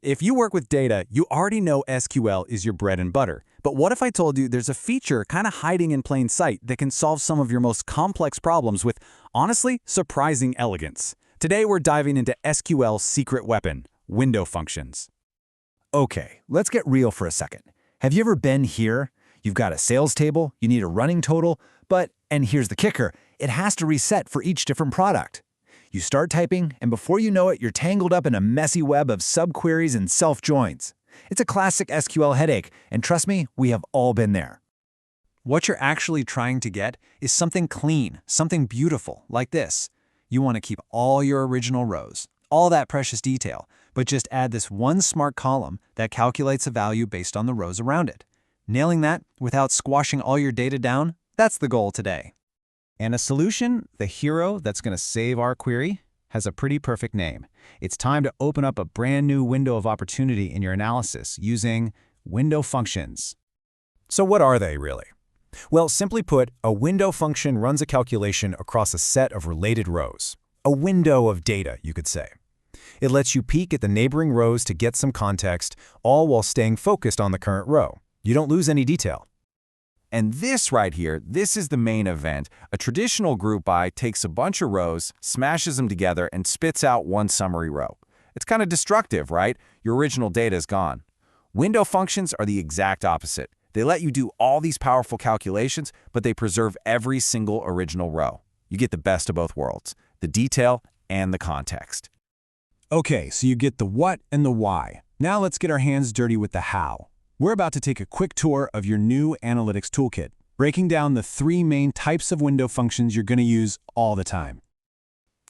If you work with data, you already know SQL is your bread and butter. But what if I told you there's a feature kind of hiding in plain sight that can solve some of your most complex problems with, honestly, surprising elegance? Today we're diving into SQL's secret weapon, window functions. Okay, let's get real for a second. Have you ever been here? You've got a sales table, you need a running total, and here's the kicker, it has to reset for each different product. You start typing, and before you know it, you're tangled up in a messy web of subqueries and self-joins. It's a classic SQL headache, and trust me, we have all been there. What you're actually trying to get is something clean, something beautiful, like this. You want to keep all your original rows, all that precious detail, but just add this one smart column that calculates a value based on the rows around it. Nailing that without squashing all your data down, that's the goal today. And a solution, the hero that's going to save our query, has a pretty perfect name. It's time to open up a brand new window of opportunity in your analysis using window functions. So what are they, really? Well, simply put, a window function runs a calculation across a set of related rows. A window of data, you could say. It lets you peek at the neighboring rows to get some context, all while staying focused on the current row. You don't lose any detail. And this right here, this is the main event. A traditional group by takes a bunch of rows, smashes them together, and spits out one summary row. It's kind of destructive, right? Your original data is gone. Window functions are the exact opposite. They let you do all these powerful calculations, but they preserve every single original row. You get the best of both worlds, the detail and the context. Okay, so you get the what and the why. Now let's get our hands dirty with the how. We're about to take a quick tour of your new analytics toolkit, breaking down the 3 main types of window functions you're going to use all the time.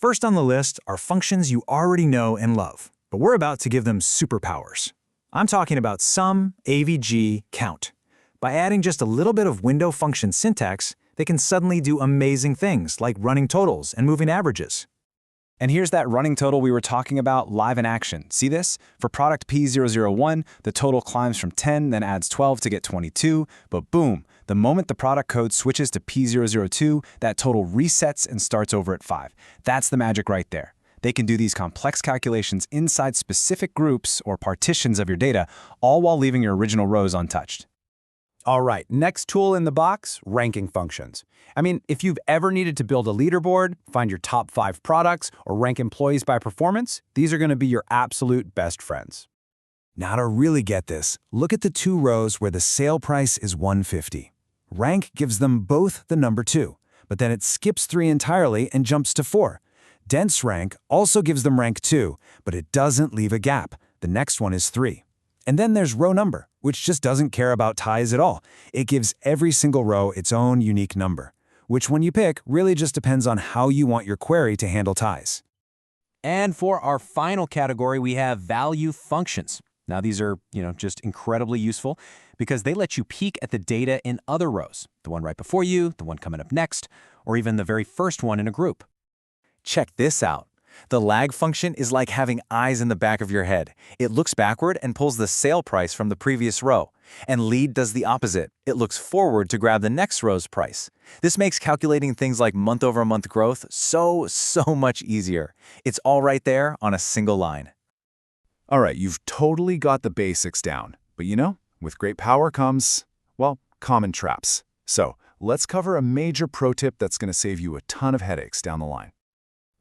First on the list are functions you already know and love, but we're about to give them superpowers. I'm talking about sum, AVG, count. By adding just a little bit of window function syntax, they can suddenly do amazing things like running totals and moving averages. And here's that running total we were talking about live in action. See this? For product P001, the total climbs from 10, then adds 12 to get 22, but boom, the moment the product code switches to P002, that total resets and starts over at 5. That's the magic right there. They can do these complex calculations inside specific groups or partitions of your data, all while leaving your original rows untouched. All right, next tool in the box, ranking functions. I mean, if you've ever needed to build a leaderboard, find your top 5 products, or rank employees by performance, these are going to be your absolute best friends. Now to really get this, look at the 2 rows where the sale price is 150. Rank gives them both the number 2, but then it skips 3 entirely and jumps to 4. Dense rank also gives them rank 2, but it doesn't leave a gap. The next one is 3. And then there's row number, which just doesn't care about ties at all. It gives every single row its own unique number. Which one you pick really just depends on how you want your query to handle ties. And for our final category, we have value functions. Now these are, just incredibly useful because they let you peek at the data in other rows, the one right before you, the one coming up next, or even the very first one in a group. Check this out. The lag function is like having eyes in the back of your head. It looks backward and pulls the sale price from the previous row. And lead does the opposite. It looks forward to grab the next row's price. This makes calculating things like month-over-month growth so much easier. It's all right there on a single line. All right, you've totally got the basics down. But with great power comes, common traps. So let's cover a major pro tip that's going to save you a ton of headaches down the line.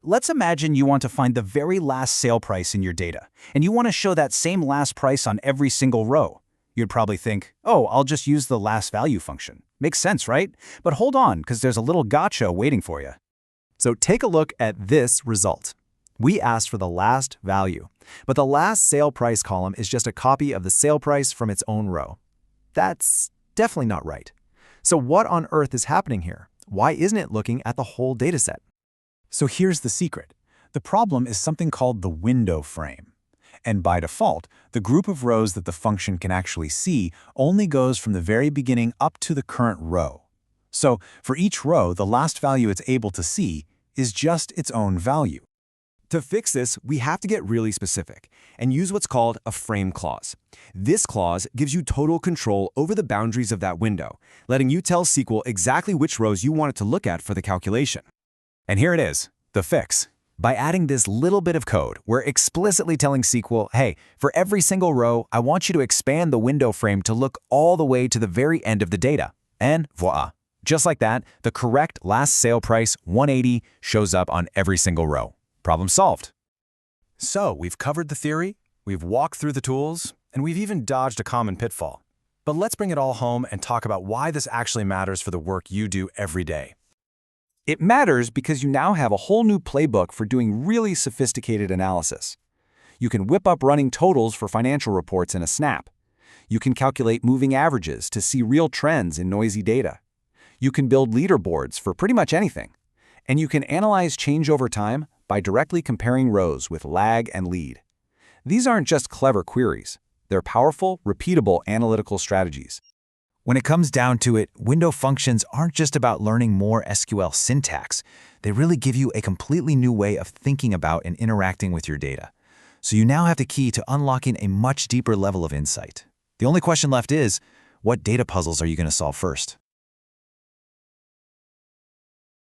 Let's imagine you want to find the very last sale price in your data, and you want to show that same last price on every single row. You'd probably think, oh, I'll just use the last value function. Makes sense, right? But hold on, because there's a little gotcha waiting for you. So take a look at this result. We asked for the last value, but the last sale price column is just a copy of the sale price from its own row. That's definitely not right. So what on earth is happening here? Why isn't it looking at the whole dataset? So here's the secret. The problem is something called the window frame. And by default, the group of rows that the function can actually see only goes from the very beginning up to the current row. So for each row, the last value it's able to see is just its own value. To fix this, we have to get really specific and use what's called a frame clause. This clause gives you total control over the boundaries of that window, letting you tell SQL exactly which rows you want it to look at for the calculation. And here it is, the fix. By adding this little bit of code, we're explicitly telling SQL, hey, for every single row, I want you to expand the window frame to look all the way to the very end of the data. And voila. Just like that, the correct last sale price, 180, shows up on every single row. Problem solved. So, we've covered the theory, we've walked through the tools, and we've even dodged a common pitfall. But let's bring it all home and talk about why this actually matters for the work you do every day. It matters because you now have a whole new playbook for doing really sophisticated analysis. You can whip up running totals for financial reports in a snap. You can calculate moving averages to see real trends in noisy data. You can build leaderboards for pretty much anything. And you can analyze change over time by directly comparing rows with lag and lead. These aren't just clever queries. They're powerful, repeatable analytical strategies. When it comes down to it, window functions aren't just about learning more SQL syntax. They really give you a completely new way of thinking about and interacting with your data. So you now have the key to unlocking a much deeper level of insight. The only question left is, what data puzzles are you going to solve first?